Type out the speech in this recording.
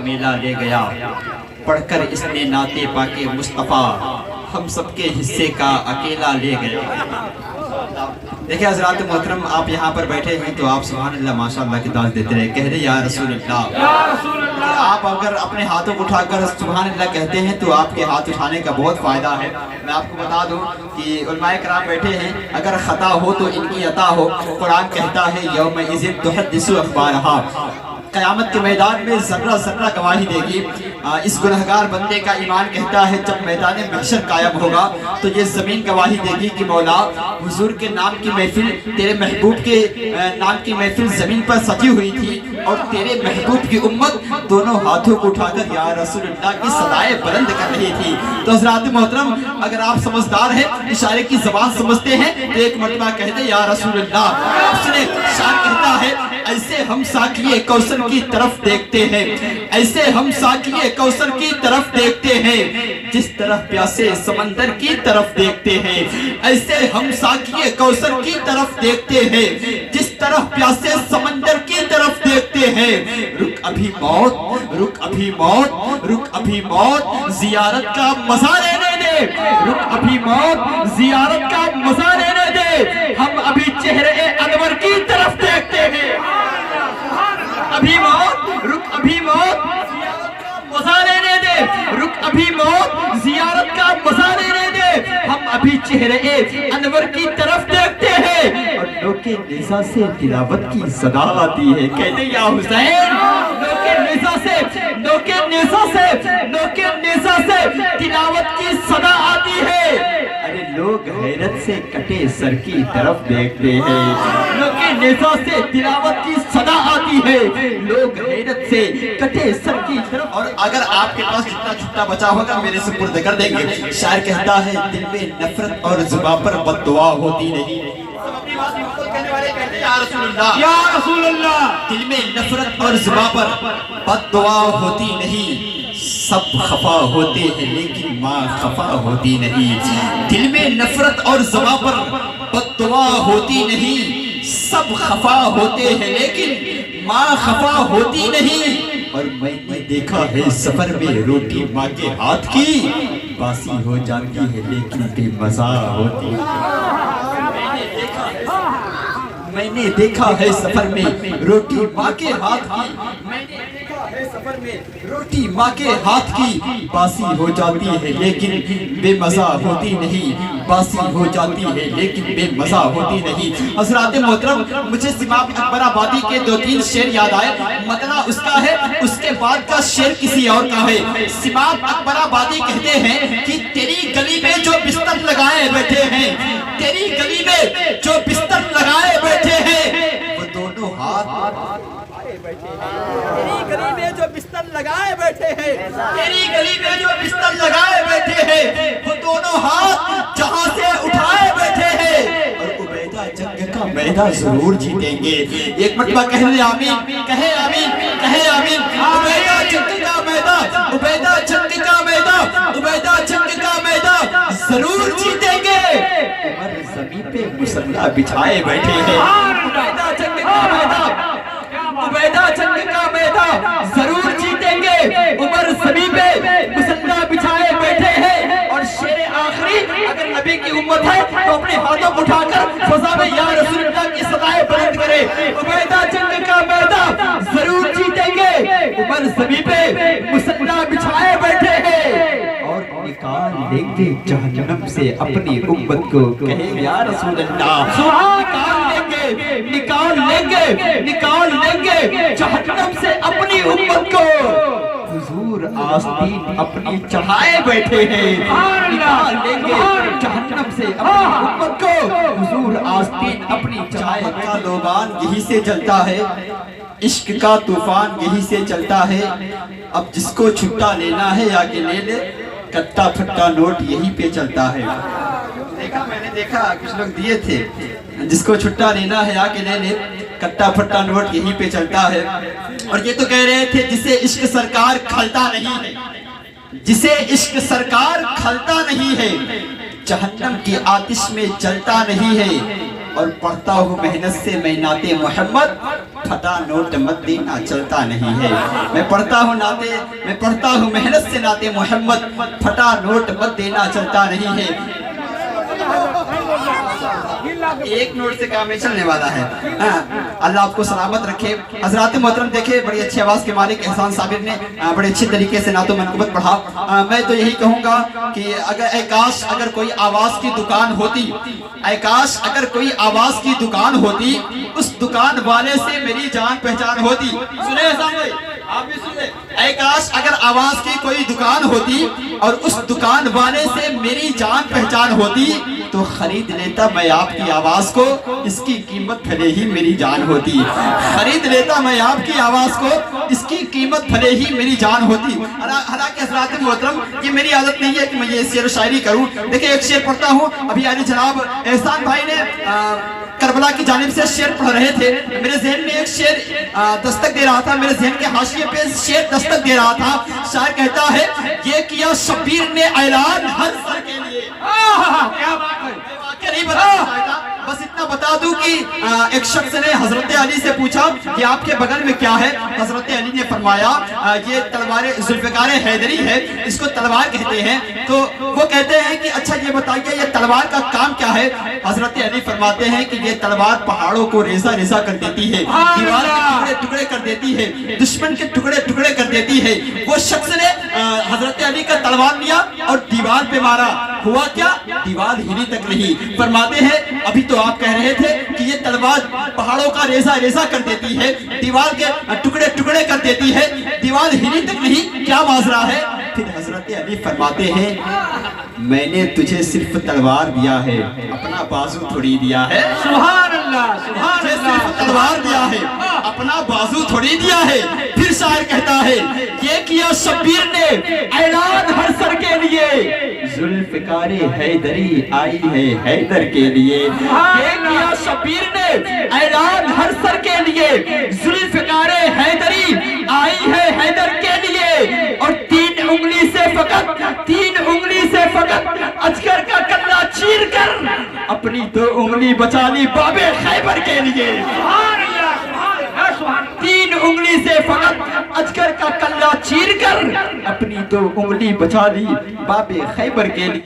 मेला ले गया, पढ़कर इसने नाते पाके मुस्तफ़ा, हम सबके हिस्से का अकेला ले गया। देखिए हज़रात मोहतरम, आप यहाँ पर बैठे हैं तो आप सुभान अल्लाह माशाअल्लाह की दाद देते रहे, कह दे या रसूल अल्लाह। आप अगर अपने हाथों को उठाकर सुभान अल्लाह कहते हैं तो आपके हाथ उठाने का बहुत फ़ायदा है। मैं आपको बता दूं कि उलमाए कराम बैठे हैं, अगर ख़ता हो तो इनकी अता हो। कुरान कहता है यौम इज़िन तुहद्दिसु अख़बारहा, क़यामत के मैदान में ज़र्रा ज़र्रा गवाही देगी। इस गुनहगार बंदे का ईमान कहता है जब मैदान महशर कायम होगा तो ये ज़मीन गवाही देगी कि मौला हुजूर के नाम की महफिल, तेरे महबूब के नाम की महफिल ज़मीन पर सजी हुई थी और तेरे महबूब की उम्मत दोनों हाथों को उठाकर या रसूलुल्लाह की सदाएं बुलंद कर रही थी। तो हज़रात मोहतरम, अगर आप समझदार हैं, इशारे की ज़बान समझते हैं तो एक मरतबा कह दे या रसूलुल्लाह। उसने शान कहता है ऐसे हम साकिए कौसर की तरफ देखते हैं, ऐसे हम साकिए कौसर की तरफ देखते हैं, जिस तरफ प्यासे समंदर की तरफ देखते हैं। ऐसे हम साकिए कौसर की तरफ देखते हैं, जिस तरफ प्यासे समंदर की तरफ देखते हैं। रुक अभी मौत, रुक अभी मौत, रुक अभी मौत, जियारत का मजा लेने दे। रुक अभी मौत, जियारत का मजा लेने दे, हम अभी चेहरे अनवर की तरफ देखते हैं। अभी मौत, रुक अभी मौत, मजा लेने दे। रुक अभी मौत, जियारत का मजा लेने दे, हम अभी चेहरे अनवर की तरफ देखते हैं। और लोके निज़ा से तिलावत की सदा आती है, कहते या हुसैन। लोके निज़ा से, लोके निज़ा से, लोके निज़ा से तिलावत की सदा आती है। अरे लोग हैरत से कटे सर की तरफ देखते हैं। लोके निज़ा से तिलावत की सदा आती है, लोग हैरत से कटे सर की तरफ। और अगर आपके पास जितना छुट्टा बचा होगा मेरे से पुर्द कर देंगे। शायर कहता है दिल में नफरत और जुबां पर बद्दुआ होती नहीं। या रसूलुल्लाह, या रसूलुल्लाह। दिल में नफरत और जुबां पर बद्दुआ होती नहीं, सब खफा होते हैं लेकिन माँ खफा होती नहीं। दिल में नफरत और जुबां पर बद्दुआ होती नहीं, सब खफा होते हैं लेकिन माँ खफा होती नहीं। और मैंने देखा है सफर में रोटी माँ के हाथ की, बासी हो जाती है लेकिन बेमज़ा होती है। मैंने देखा है सफर में रोटी माँ के हाथ की, मैंने देखा है सफर में रोटी माँ के हाथ की, बासी हो जाती है लेकिन बेमज़ा होती नहीं, बासी हो जाती है लेकिन बेमज़ा होती नहीं। हज़रात मोहतरम, मुझे सिमाम अकबराबादी के 2-3 शेर याद आए। मतला उसका है, उसके बाद का शेर किसी और का है। सिमाम अकबराबादी कहते हैं कि तेरी गली में जो बिस्तर लगाए बैठे हैं, तेरी गली में जो बिस्तर लगाए बैठे हैं, वो दोनों हाथ तेरी गली में जो बिस्तर लगाए बैठे हैं, तेरी गली में जो बिस्तर लगाए बैठे हैं, वो दोनों हाथ जहां से उठाए बैठे हैं। और उबैदा जंग का मैदान जरूर जीतेंगे। एक मरतबा कहे आमीन, कहे आमीन, कहे आमीन। उबैदा जंग का मैदान, उबैदा जंग का मैदान, उबैदा जंग का मैदान जरूर जीतेंगे। उमर ज़मीन पे मुसल्ला बिछाए बैठे हैं, उबैदा जंग का मैदान, उबैदा जंग का मैदान जरूर जीतेंगे। उमर ज़मीन पे मुसल्ला बिछाए बैठे हैं। और शेर आखिरी, अगर नबी की उम्मत है तो अपने हाथों को उठाकर फ़ज़ा में या रसूलुल्लाह की सदाएं बुलंद करे। उबैदा जंग का मैदान जरूर जीतेंगे, उमर ज़मीन पे मुसल्ला बिछाए बैठे हैं। और निकाल लेंगे जहन्नम से अपनी उम्मत को, कहे या रसूलुल्लाह। निकाल लेंगे, निकाल लेंगे, निकाल लेंगे जहन्नम से अपनी उम्मत को। हुजूर आस्तीन अपनी चढ़ाए बैठे हैं, निकाल लेंगे जहन्नम से अपनी उम्मत को। हुजूर आस्तीन अपनी चढ़ाए। का लोबान यही से जलता है, इश्क का तूफान यही से चलता है। अब जिसको छुट्टा लेना है आगे ले ले, कट्टा फट्टा नोट यहीं पे चलता है। देखा, मैंने देखा कुछ लोग दिए थे, जिसको छुट्टा लेना है आके ले ले, कट्टा फट्टा नोट यहीं पे चलता है। और ये तो कह रहे थे जिसे इश्क सरकार खलता नहीं है, जिसे इश्क सरकार खलता नहीं है, जहन्नम की आतिश में जलता नहीं है। اور پڑھتا ہوں محنت سے میں نعت محمد، پھٹا نوٹ مت دینا چلتا نہیں ہے۔ میں پڑھتا ہوں محنت سے نعت محمد، پھٹا نوٹ مت دینا چلتا نہیں ہے۔ ایک نوٹ سے کام نہیں چلنے والا ہے۔ اللہ آپ کو سلامت رکھے۔ حضرات محترم دیکھیں، بڑی اچھی آواز کے مالک احسان صابر نے بڑے اچھے طریقے سے نعت و منقبت پڑھا۔ میں تو یہی کہوں گا کہ اے کاش اگر کوئی آواز کی دکان ہوتی، اے کاش اگر کوئی آواز کی دکان ہوتی، اس دکان والے سے میری جان پہچان ہوتی۔ سنیں احسان بھائی، آپ بھی سنیں۔ اے کاش اگر آواز کی کوئی دکان ہوتی اور اس دکان والے سے میری جان پہچان ہوتی تو خرید لیتا میں آپ کی آواز کو، اس کی قیمت بھلے ہی میری جان ہوتی۔ خرید لیتا میں آپ کی آواز کو، اس کی قیمت بھلے ہی میری جان ہوتی۔ حالانکہ حضرات محترم یہ میری عادت نہیں ہے کہ میں یہ شعر و شاعری کروں۔ دیکھیں ایک شعر پڑھتا ہوں، ابھی عالی جناب احسان بھائی نے کربلا کی جانب سے شعر پڑھ رہے تھے، میرے ذہن میں ایک شعر دستک دے رہا تھا، میرے ذہن کے حاشیے پہ شعر دستک دے رہا تھا۔ شاعر کہتا ہے یہ کیا شبیر نے اعلان ہر سر کے لیے۔ کیا بات ہے، واقعہ نہیں بتانا چاہتا، بس اتنا بتا دوں کہ ایک شخص نے حضرت علی سے پوچھا کہ آپ کے بغل میں کیا ہے؟ حضرت علی نے فرمایا یہ تلوار ذوالفقار حیدری ہے، اس کو تلوار کہتے ہیں۔ تو وہ کہتے ہیں کہ اچھا یہ بتائیے یہ تلوار کا کام کیا ہے؟ حضرت علی فرماتے ہیں کہ یہ تلوار پہاڑوں کو ریزہ ریزہ کر دیتی ہے، دیوار کے ٹکڑے ٹکڑے کر دیتی ہے، دشمن کے ٹکڑے ٹکڑے کر دیتی ہے۔ وہ شخص نے حضرت علی کا تلوار لیا اور دیوار پہ مارا، ہوا کیا؟ دیوار ہلی تک نہیں۔ فرماتے ہیں ابھی تو آپ کہہ رہے تھے کہ یہ تلوار پہاڑوں کا ریزہ ریزہ کر دیتی ہے، دیوار کے ٹکڑے ٹکڑے کر دیتی ہے، دیوار ہلی تک نہیں، کیا ماجرا ہے؟ پھر حضرت علی فرماتے ہیں میں نے تجھے صرف تلوار دیا ہے، اپنا بازو تھوڑی دیا ہے۔ سبحان اللہ، سبحان تجھے اللہ، صرف تلوار دیا ہے، اپنا بازو تھوڑی دیا ہے۔ پھر شاعر کہتا ہے یہ کیا شبیر نے اعلان ہر سر کے لیے، ذوالفقار حیدری آئی ہے حیدر کے لیے۔ یہ کیا شبیر نے اعلان ہر سر کے لیے، ذوالفقار حیدری آئی ہے حیدر کے لیے۔ اور تین انگلی سے فقط اجگر کا کلہ چیر کر اپنی دو انگلی بچا لی باب خیبر کے لیے۔ سبحان اللہ، سبحان اللہ، سبحان اللہ۔ تین انگلی سے فقط اجگر کا کلہ چیر کر اپنی دو انگلی بچا لی باب خیبر کے لیے۔